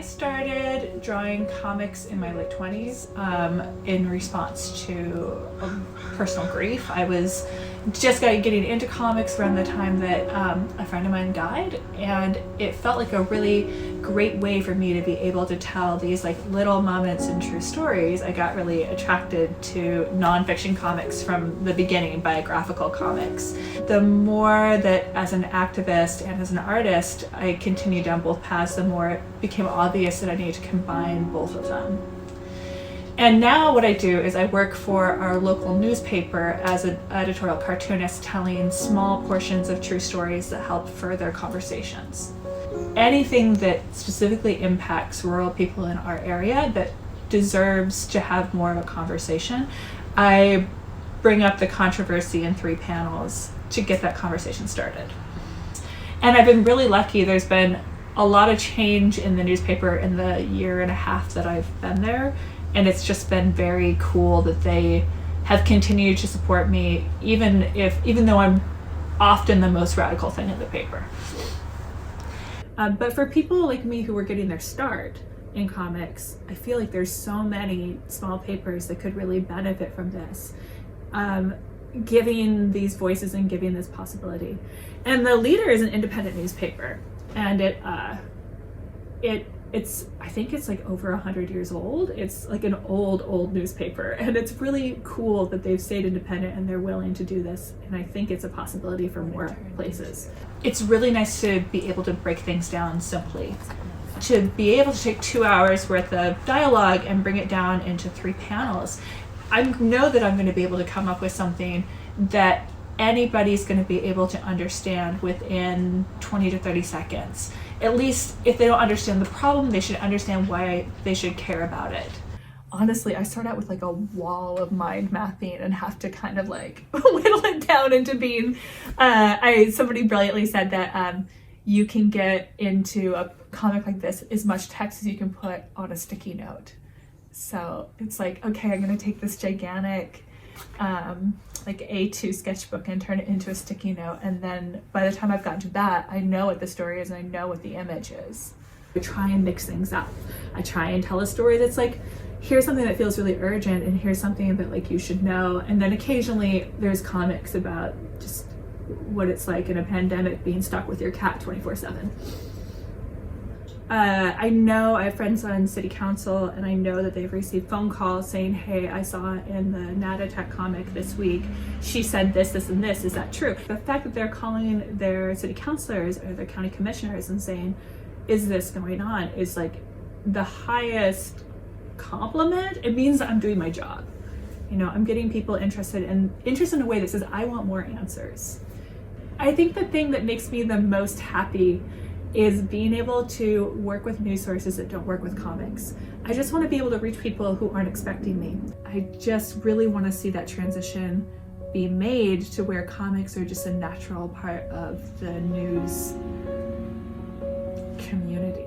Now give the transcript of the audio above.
started drawing comics in my late 20s in response to personal grief. I was just getting into comics around the time that a friend of mine died, and it felt like a really great way for me to be able to tell these like little moments and true stories. I got really attracted to nonfiction comics from the beginning, biographical comics. The more that as an activist and as an artist I continued down both paths, the more it became obvious that I needed to combine both of them. And now what I do is I work for our local newspaper as an editorial cartoonist, telling small portions of true stories that help further conversations. Anything that specifically impacts rural people in our area that deserves to have more of a conversation, I bring up the controversy in 3 panels to get that conversation started. And I've been really lucky. There's been a lot of change in the newspaper in the 1.5 years that I've been there. And it's just been very cool that they have continued to support me, even though I'm often the most radical thing in the paper. But for people like me who are getting their start in comics, I feel like there's so many small papers that could really benefit from this, giving these voices and giving this possibility. And the Leader is an independent newspaper, and it's I think it's like over 100 years old. It's like an old newspaper, and it's really cool that they've stayed independent and they're willing to do this, and I think it's a possibility for more places. It's really nice to be able to break things down simply, to be able to take 2 hours worth of dialogue and bring it down into 3 panels. I know that I'm going to be able to come up with something that anybody's going to be able to understand within 20 to 30 seconds. At least if they don't understand the problem, they should understand why they should care about it. Honestly, I start out with like a wall of mind mapping and have to kind of like whittle it down into being, somebody brilliantly said that you can get into a comic like this as much text as you can put on a sticky note. So it's like, okay, I'm gonna take this gigantic like A2 sketchbook and turn it into a sticky note, and then by the time I've gotten to that, I know what the story is and I know what the image is. I try and mix things up. I try and tell a story that's like, here's something that feels really urgent and here's something that like you should know, and then occasionally there's comics about just what it's like in a pandemic being stuck with your cat 24/7. I know I have friends on city council, and I know that they've received phone calls saying, hey, I saw in the Nhatt comic this week, she said this, this, and this, is that true? The fact that they're calling their city councilors or their county commissioners and saying, is this going on, is like the highest compliment. It means that I'm doing my job. You know, I'm getting people interested in a way that says, I want more answers. I think the thing that makes me the most happy is being able to work with news sources that don't work with comics. I just want to be able to reach people who aren't expecting me. I just really want to see that transition be made to where comics are just a natural part of the news community.